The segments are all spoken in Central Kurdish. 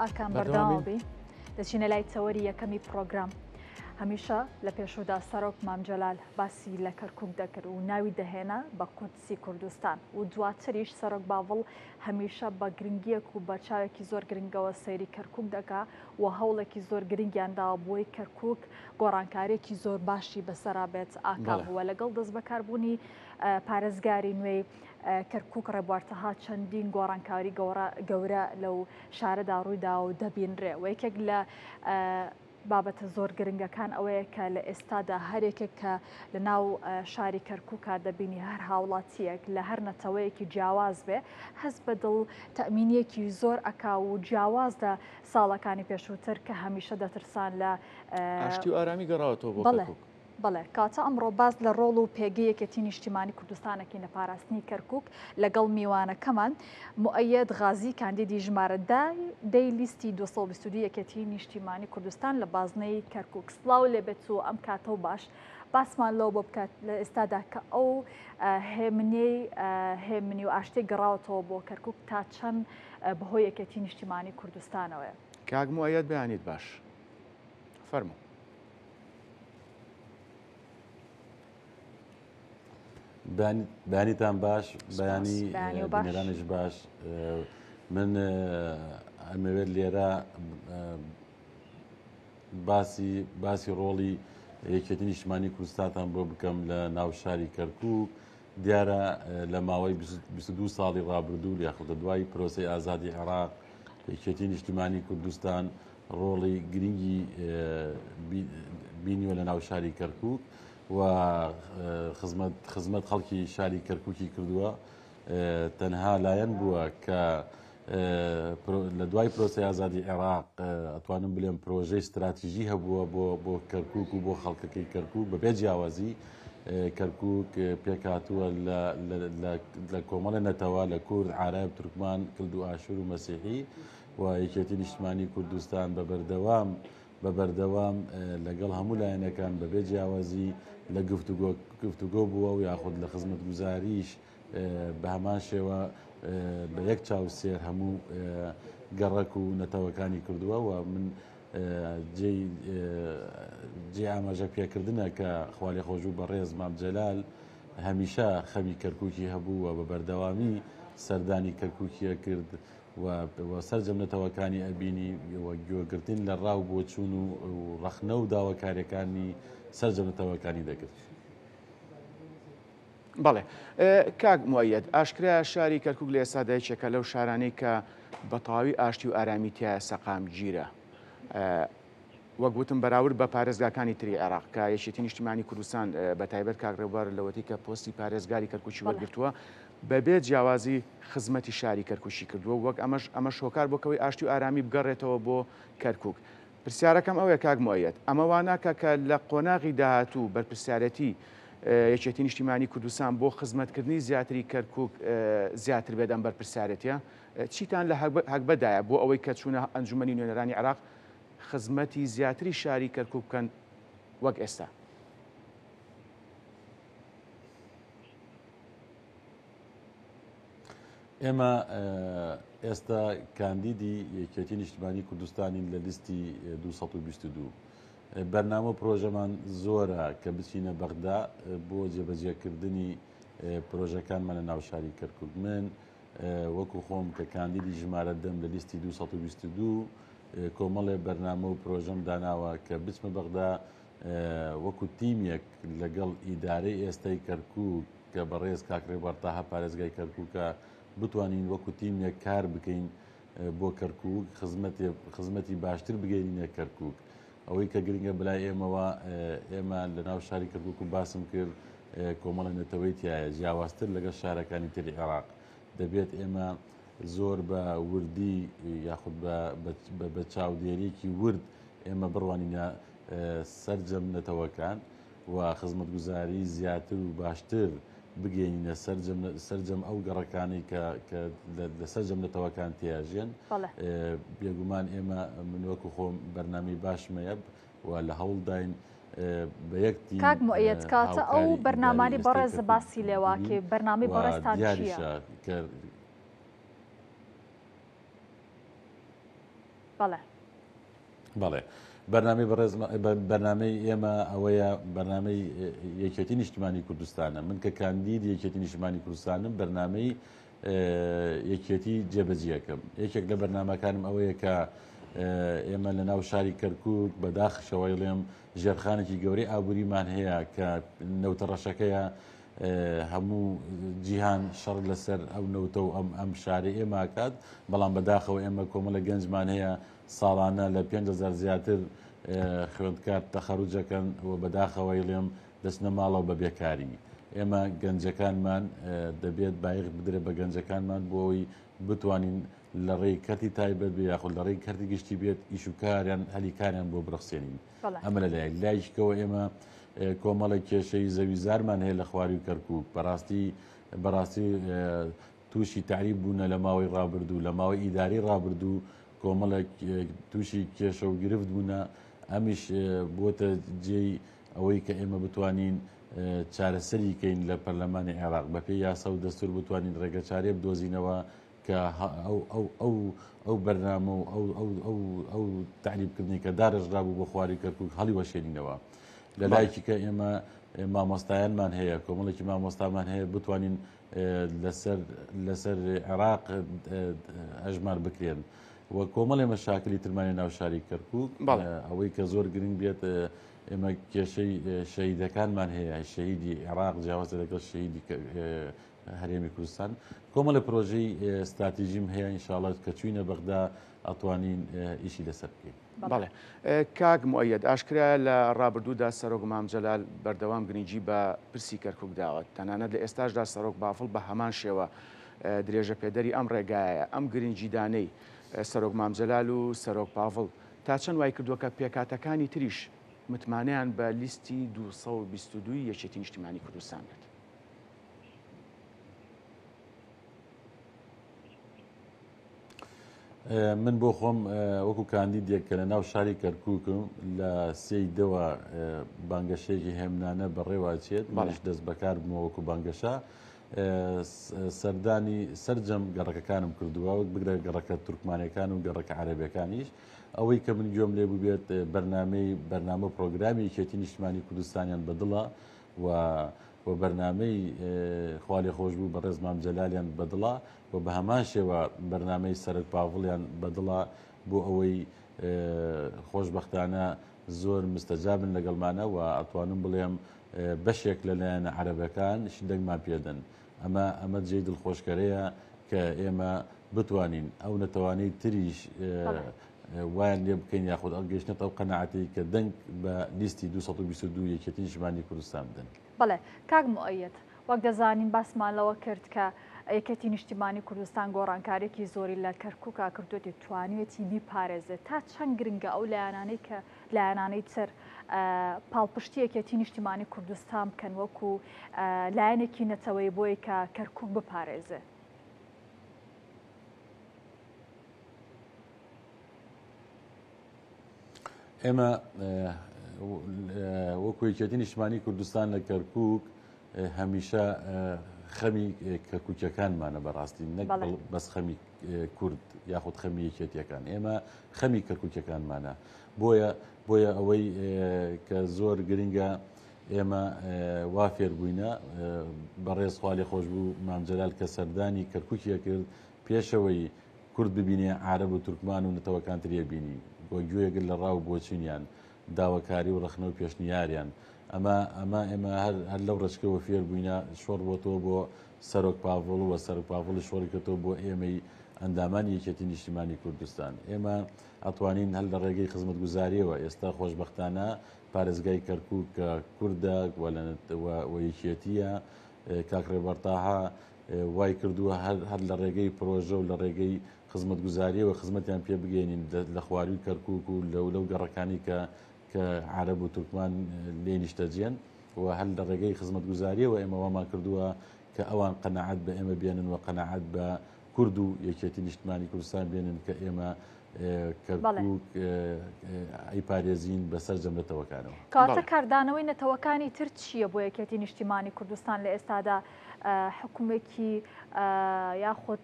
ئاکان بەردەوام بی دەچینە لای چەوەری یەکەمی پرۆگرام. هەمیشە لە پێشودا سەرۆک مامجەلال باسی لە کەرکووک دەکرد و ناوی دەهێنا بە قودسی کوردستان و دواتریش سەرۆک باوڵ هەمیشە بە گرنگیەک و بە چاوێکی زۆر گرنگەوە سەیری کەرکووک دەکا و هەوڵێکی زۆر گرنگیانداوە بۆی کەرکووک گۆڕانکارێکی زۆر باشی بەسەرا بێت ئاکاوە لەگەڵ دەست بەکاربوونی پارێزگاری نوێی کەرکووک ڕێبوارتەها چەندین گۆڕانکاری گەورە لەو شارەدا ڕوویدا و دەبینرێ و یەکێک لە بابەتە زۆر گرنگەکان ئەوەیە کە لە ئێستادا هەرێکێک کە لە ناو شاری کەرکووکا دەبینی هەر هاوڵاتیەک لە هەر نەتەوەیەکی جیاواز بێ هەست بە دڵ تەمینیەکی زۆر ئەکا و جیاوازدا ساڵەکانی پێشووتر کە هەمیشە دەترسان لە ئاشتی و ئارامی گەڕاوەتەوە بۆ کەرکووک. بەڵێ کاتە ئەمڕۆ باز لە ڕۆڵ و پێگەی یەکێتی نیشتیمانی کوردستانەکەی لە پاراستنی کەرکووک لەگەڵ میوانەکەمان مؤەید غازی کاندیدی ژمارە دەی لیستی 222 یەکێتی نیشتیمانی کوردستان لە بازنەی کەرکووک. سڵاو لێبێت و ئەم کاتە و باش باسمان لەو بۆ بکات لە ئێستادا کە ئەو هێمنی و ئاشتی گەڕاوەتەوە بۆ کەرکووک تا چەند بەهۆی یەکێتی نیشتیمانی کوردستانەوەیە. کاک مؤەید بەیانیت باش فەرموو. بەیانیتان باش بەیانی بنێرانش باش من ئەمەوێت لێرە باسی ڕۆڵی یەکێتی نیشتیمانی کوردستانتان بۆ بکەم لە ناو شاری کەرکووک. دیارە لە ماوەی 22 ساڵی ڕابردوو یاخودە دوای پرۆسەی ئازادی عێراق یەکێتی نیشتیمانی کوردستان ڕۆڵی گرنگی بینیوە لە ناو شاری کەرکووک و خزمەت خەڵکی شاری کەرکووکی کردووە. تەنها لایەن بووە کە لە دوای پرۆسەی ئازادی عێراق ئەتوانم بڵێم پرۆژەی استراتیژی هەبووە بۆ کەرکووک و بۆ خەڵکەکەی کەرکووک بەبێ جیاوازی. کەرکووک پێکهاتووە لە کۆمەڵە نەتەوە لە کورد، عارەب، تورکمان، کلد و ئاشور و مەسیحی و یەکێتی نیشتیمانی کوردستان بەبەردەوام لەگەڵ هەموو لایەنەکان بەبێ جیاوازی لە گفتوگۆ بووە و یاخود لە خزمەت گوزاریش بە هەمان شێوە بە یەک چاوسێر هەموو گەڕەک و نەتەوەکانی کردووە و من جێ ئاماژە پێکردنە کە خوالی خۆشوو بەڕێز مامجەلال هەمیشە خەمی کەرکووکی هەبوو و بە بەردەوامی سەردانی کەرکووکیە کرد و سەرجەم نەتەوەکانی ئەبینی و گوێگرتن لە ڕاو بۆ چوون و ڕەخنە و داواکاریەکانی سەرجەم نەتەوەکانی دەکرد. بەڵێ کاک مؤەید ئاشکرا شاری کەرکووک لە ئێستا دایچێکە لەو شارانەی کە بەتەواوی ئاشتی و ئارامی تایە سەقام گیرە وەک گوتم بەراورد بە پارێزگاکانی تری عێراق کە یەکێتی نیشتیمانی کوردستان بەتایبەت کاک ڕێبوار لەوەتی کە پۆستی پارێزگاری کەرکووکی وەرگرتووە بەبێ جیاوازی خزمەتی شاری کەرکووکی کردووە وەک ئەمەش هۆکار بۆکەوەی ئاشتی و ئارامی بگەڕێتەوە بۆ کەرکووک. پرسیارەکەم ئەوەیە کاک مؤەید ئەمە واناکە کە لە قۆناغی داهاتوو بەرپرسیارەتی یەکێتی نیشتیمانی کوردستان بۆ خزمەتکردنی زیاتری کەرکووک زیاتر بێت ئەم بەرپرسیارەتیە چیتان لە هەک بەدایە بۆ ئەوەی کە چوونە ئەنجومەنی نوێنەرانی عێراق خزمەتی زیاتری شاری کەرکووک بکەن وەک ئێستا؟ ئێمە ئێستا کاندیدی یەکێتی نیشتیمانی کوردستانین لە لیستی 222. بەرنامە پرۆژەمان زۆرە کە بچینە بەغدا بۆ جێبەجێکردنی پرۆژەکانمان لە ناو شاری کەرکووک. من وەکو خۆم کە کاندیدی ژمارە دەم لە لیستی 222 کۆمەڵێ بەرنامە و پرۆژەم داناوە کە بچمە بەغدا وەکو تیمێک لەگەڵ ئیدارەی ئێستای کەرکووک کە بەڕێز کاک ڕێبوار تاها پارێزگای کەرکووکە بتوانین وەکو تیمێک کار بکەین بۆ کەرکووک خزمەتی باشتر بگەینە کەرکووک. ئەوەی کە گرنگە بلای ئێمەوە ئێمە لە ناو شاری کەرکووک و باسم کرد کۆمەڵە نەتەوەی تایە جیاوازتر لەگەڵ شارەکانی تری عێراق دەبێت ئێمە زۆر بە وردی یاخود بە چاودێریەکی ورد ئێمە بڕوانینە سەرجەم نەتەوەکان و خزمەتگوزاری زیاتر و باشتر بگەینە سەرجەم ئەو گەڕەکانی کە لە سەرجەم نەتەوەکان تیاژێن. بێگومان ئێمە من وەکو خۆم بەرنامەی باشمەیە و لە هەوڵداین بە یەکتی کاک مؤەید کاتە ئەو بەرنامانی بەڕێز باسی لێواکێ بەرنامی بەڕێزتان چییە؟ بەڵێ بەڵێ بەرنامەی ئێمە ئەوەیە بەرنامەی یەکێتی نیشتیمانی کوردستانە من کە کاندید یەکێتی نیشتیمانی کوردستانم بەرنامەی یەکێتی جێبەجیەکەم یەکێک لە بەرنامەکانم ئەوەیە کە ئێمە لە ناو شاری کەرکووک بەداخشەوەی لێم ژێرخانێکی گەورەی ئابووریمان هەیە کە نەوتە ڕەشەکەیە هەموو جیهان شەڕ لەسەر ئەو نەوتە و ئەم شارەی ئێماکات بەڵام بەداخەوە ئێمە کۆمەڵە گەنجمان هەیە ساڵانە لە 5,000 زیاتر خوێندکار تەخەروجەکەن و بەداخەوەی لێم دەستنە ماڵەوە بە بێکاری ئێمە گەنجەکانمان دەبێت بایق بدرێت بە گەنجەکانمان بۆەوەی بتوانین لە ڕێی کەرتی تایبەت بێ یاخود لە ڕێی کەرتی گشتی بێت ئیشوکاریان هەلیکاریان بۆ بڕخسێنین ئەمە لە لایشکەوە ئێمە کۆمەڵی کێشەی زەوی زارمان هەیە لە خواری و کەرکووک بەڕاستی تووشی تعریب بوونە لە ماوەی ڕابردوو لە ماوەی ئیداری ڕابردوو کۆمەڵێک تووشی کێشە و گرفت بوونە ئەمیش بۆتە جێی ئەوەی کە ئێمە بتوانین چارەسەری کەین لە پەرلەمانی عێراق بەپێی یاسا و دەستور بتوانین ڕێگەچارێ بدۆزینەوە کە ئەو بەرنامە و ئەو تعریبکردنی کە دارەژرا بوو بۆ خواری کەرکووک هەڵی وەشێنینەوە لە لایەکی کە ئێمە مامۆستایانمان هەیە کۆمەڵێکی مامۆستامان هەیە بتوانین لەسەر عێراق هەژمار بکرێن وە کۆمەڵێ مەشاکلی ترمانی ناو شاری کەرکووک ئەوەی کە زۆر گرنگ بێت ئێمە کێشەی شەهیدەکانمان هەیە شەهیدی عێراق جیاوازە لەگەڵ شەهیدی هەرێمی کوردستان کۆمەڵە پرۆژەی استراتیژیم هەیە ئینشاڵڵا کە چوینە بەغدا ئەتوانین ئیشی لەسەر بکەین. بەڵێ کاک موعەید ئاشکرا لە ڕابردوودا سەرۆک مام جەلال بەردەوام گرنگی بە پرسی کەرکووک داوە تەنانەت لە ئێستاشدا سەرۆک بافڵ بە هەمان شێوە درێژە پێدەری ئەم ڕێگایە ئەم گرنگیدانەی سەرۆک مام جەلال و سەرۆک پاڤڵ تا چەند وای کردووە کە پێکاتەکانی تریش متمانیان بە لیستی 222 یەکێتی نیشتیمانی کوردستان بێت. من بۆ خۆم وەکو کاندیدێک کە لە ناو شاری کەرکووکم لە سێی دەوە بانگەشەیەکی هێمنانە بەڕێواچێت منش دەست بەکار بمەوە وەکو بانگەشە سەردانی سەرجەم گەڕەکەکانم کردووە وەک بگرە گەڕەکە تورکمانەکان و گەڕەکە عەرەبیەکانیش ئەوەی کە من گوێم لێ بوو بێت بەرنامە پرۆگرامی یەکێتی نیشتیمانی کوردستانیان بەدڵە و بەرنامەی خوالی خۆش بوو بە ڕێز مام جەلالیان بەدڵە و بە هەمان شێوە بەرنامەی سەرک پاڤڵیان بەدڵە بۆ ئەوەی خۆشبەختانە زۆر مستەجابن لەگەڵمانە و ئەتوانم بڵێم بەشێک لەلایەنە عەرەبەکان شیندەکمان پێدەن ئەمە جێی دڵخۆشکەرەیە کە ئێمە بتوانین ئەو نەتەوانەی تریش وایان لێ بکەین یاخود ئەگەیشتنێت ئەو قەنەعەتی کە دەنگ بە لیستی 222 یەکێتی نیشتیمانی کوردستان بدەن. بەڵێ کاک موعەید وەک دەزانین باسمان لەوە کرد کە یەکێتی نیشتیمانی کوردستان گۆڕانکارێکی زۆری لە کەرکووکا کردوێتی توانوێتی بیپارێزێت تا چەند گرنگە ئەو لایەنانەی کە لایەنانەی تر پاڵپشتی یەکێتی نیشتیمانی کوردستان بکەن وەکو لایەنێکی نەتەوەی بۆی کە کەرکووک بپارێزێ. ئێمە وەکو یەکێتی نیشتیمانی کوردستان لە کەرکووک هەمیشە خەمی کەرکووکیەکانمانە بەڕاستی نەک بەس خەمی کورد یاخود خەمی یەکێتیەکان ئێمە خەمی کەرکووکیەکانمانە بۆیە ئەوەی کە زۆر گرنگە ئێمە وا فێر بووینە بەڕێز خوالی خۆش بوو مام جەلال کە سەردانی کەرکووکیە کرد پێشەوەی کورد ببینێ عەرەب و تورکمان و نەتەوەکان ترێ بینی بۆ گوێگەر لە ڕاو بۆچینیان داواکاری و ڕخنە و پێشنیاریان ئەمە ئێمە هەر لەو ڕچکەوە فێر بووینە شۆڕ بۆتەوە بۆ سەرۆک پاڤڵ و سەرۆک پاڤڵی شۆڕیکەوە بۆ ئێمەی ئەندامانی یەکێتی نیشتیمانی کوردستان ئێمە ئەتوانین هەل لە ڕێگەی خزمەتگوزاریەوە ئێستا خۆشبەختانە پارێزگای کەرکووک کە کوردە و یەکێتیە کاکڕێبەرتاها وای کردووە هەر لە ڕێگەی پرۆژە و لە ڕێگەی خزمەتگوزاریەوە خزمەتیان پێ بگەێنین لە خواروی کەرکووک و لەو گەڕەکانی کە عەرەب و تورکمان لێ نیشتەجێن و هەل لە ڕێگەی خزمەتگوزاریەوە ئێمە وامان کردووە کە ئەوان قەنەعەت بە ئێمە بێنن و قەنەعەت بە کورد و یەکێتی نیشتیمانی کوردستان بێنن کە ئێمە کەرکووک ئەیپارێزین بەسەر جەملەتەوەکانەوە. کاتە کاردانەوەی نەتەوەکانی تر چییە بۆ یەکێتی نیشتیمانی کوردستان لە ئێستادا حکومێکی یاخود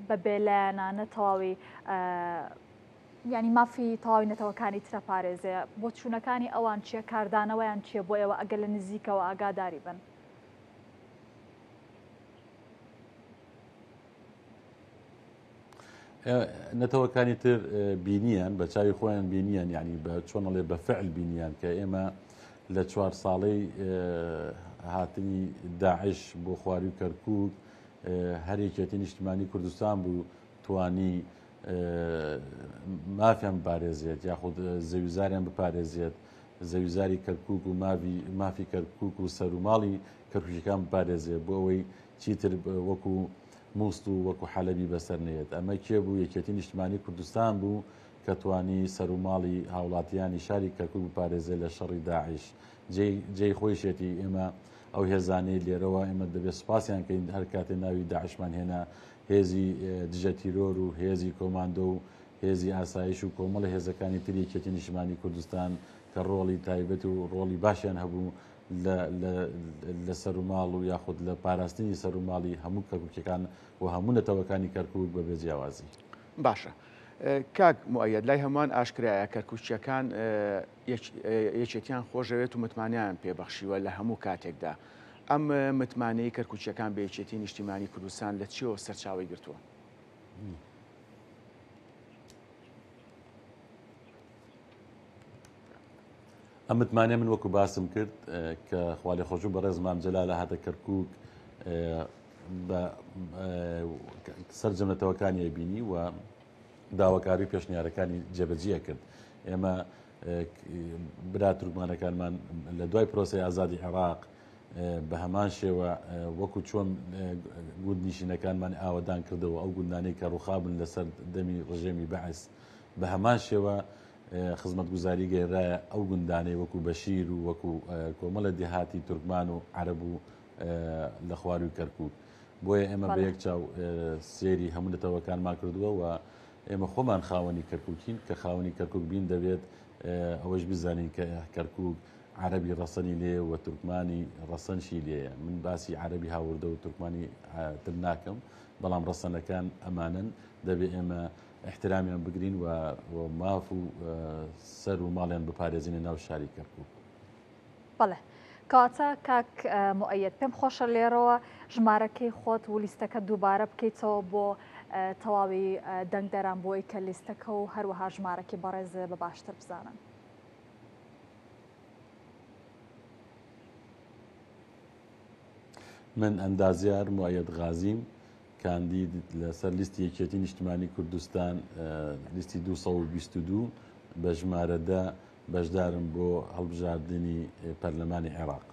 بە بێلایەنانە تەواوی ینی مافی تەواوی نەتەوەکانی ترە پارێزەیە بۆ چوونەکانی ئەوان چیە کاردانەوەیان چیە بۆ ئێوە ئەگەر لە نزیکەوە ئاگاداری بن؟ نەتەوەکانی تر بینیان بە چاوی خۆیان بینیان یعنی بە چۆنەڵێ بە فعل بینیان کە ئێمە لە 4 ساڵەی هاتنی داعش بۆ خواروی کەرکووک هەر یەکێتی نیشتیمانی کوردستان بوو توانی مافیان بپارێزێت یاخود زەویزاریان بپارێزێت زەویزاری کەرکووک و مافی کەرکووک و سەرماڵی کەرکووکەکان بپارێزێت بۆ ئەوەی چیتر وەکو موست و وەکو حەلەبی بەسەر نێت ئەمە کێ بوو یەکێتی نیشتیمانی کوردستان بوو کە توانی سەرماڵی هاوڵاتیانی شاری کەرکووک بپارێزێت لە شەڕی داعش جێی خۆشێتی ئێمە ئەو هێزانەی لێرەوە ئێمە دەبێت سوپاسیان کەین هەر کاتێ ناوی داعشمان هێنا هێزی دژە تیرۆر و هێزی کۆماندۆ و هێزی ئاسایش و کۆمەڵە هێزەکانی تر یەکێتی نیشتیمانی کوردستان کە ڕۆڵی تایبەت و ڕۆڵی باشیان هەبوو لە سەرماڵ و یاخود لە پاراستنی سەرماڵی هەموو کەرکووکەکان و هەموو نەتەوەکانی کەرکووک بە بێجیاوازی. باشە. کاک مؤەید لای هەمووان ئاشکرایە کەرکووچیەکان یەکێتیان خۆشەوێت و متمانیان پێبەخشیوە لە هەموو کاتێکدا. ئەم متمانەی کەرکووچیەکان بە یەکێتی نیشتیمانی کوردستان لە چیەوە سەرچاوی گرتووە؟ ئەم متمانێ من وەکو باسم کرد کە خوا لێ خۆشوو بەڕێز مام جەلال لە هاتە کەرکووک بە سەرجەمەتەوەکانی بینی و داواکاری پێشنیارەکانی جێبەجێ کرد. ئێمە برا تورکمانەکانمان لە دوای پرۆسی ئازادی عێراق بە هەمان شێوە وەکو چۆن گوندنشینەکانمان ئاوەدان کردەوە ئەو گوندانەی کە ڕووخابن لەسەر دەمی ڕژێمی بەعس بە هەمان شێوە خزمەتگوزاری گەێڕایە ئەو گوندانەی وەکو بەشیر و وەکو کۆمەڵە دێهاتی تورکمان و عەرەب و لە خواروی کەرکووک بۆیە ئێمە بە یەک چاو سێری هەموو نەتەوەکانمان کردووە و ئێمە خۆمان خاوەنی کەرکووکین کە خاوەنی کەرکووک بین دەبێت ئەوەش بزانین کە کەرکووک عەرەبی ڕەسەنی لێ و تورکمانی ڕەسەنشی لێیە. من باسی عەرەبی هاوردە و تورکمانی تر ناکەم بەڵام ڕەسەنەکان ئەمانن دەبێت ئێمە احترامیان بگرین و ماف و سەر و ماڵیان بپارێزینە ناو شاری کەرکووک. بەڵێ کەواتە کاک مؤەید پێم خۆشە لێرەوە ژمارەکەی خۆت و لیستەکە دووبارە بکەیتەوە بۆ تەواوی دەنگدەران بۆی کە لیستەکە و هەروەها ژمارەکەی بەڕێز بە باشتر بزانن. من ئەندازیار مؤەید غازیم کاندید لەسەر لیستی یەکێتی نیشتیمانی کوردستان لیستی 222 بە ژمارەدا بەشدارم بۆ هەڵبژاردننی پەرلەمانی عێراق.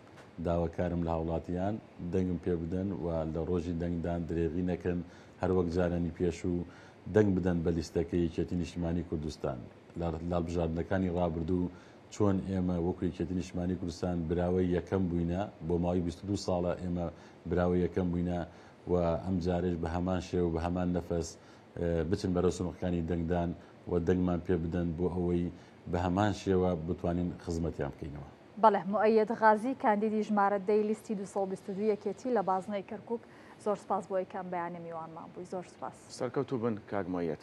داواکارم لە هاوڵاتیان دەنگم پێ بدەن و لە ڕۆژی دەنگدان درێغی نەکەن هەروەک جارانی پێش و دەنگ بدەن بە لیستەکە یەکێتی نیشتیمانی کوردستان. لە هەڵبژاردنەکانی ڕابردوو چۆن ئێمە وەکو یەکێتی نیشتیمانی کوردستان براوەی یەکەم بووینە بۆ ماوەی 22 ساڵە ئێمە براوەی یەکەم بووینە و ئەم جارێش بە هەمان شێو و بە هەمان نەفەس بچن بەرەو سنوورەکانی دەنگدان و دەنگمان پێ بدەن بۆ ئەوەی بە هەمان شێوە بتوانین خزمەتیان بکەینەوە. بەڵێ مؤەید غازی کاندیدی ژمارە دەی لیستی 222 یەکێتی لە بازنەی کەرکووک زۆر سپاس بۆ یەکەم بەیانە میوانمان بووی. زۆر سپاس. سەرکەوتوو بن کاک مؤەید.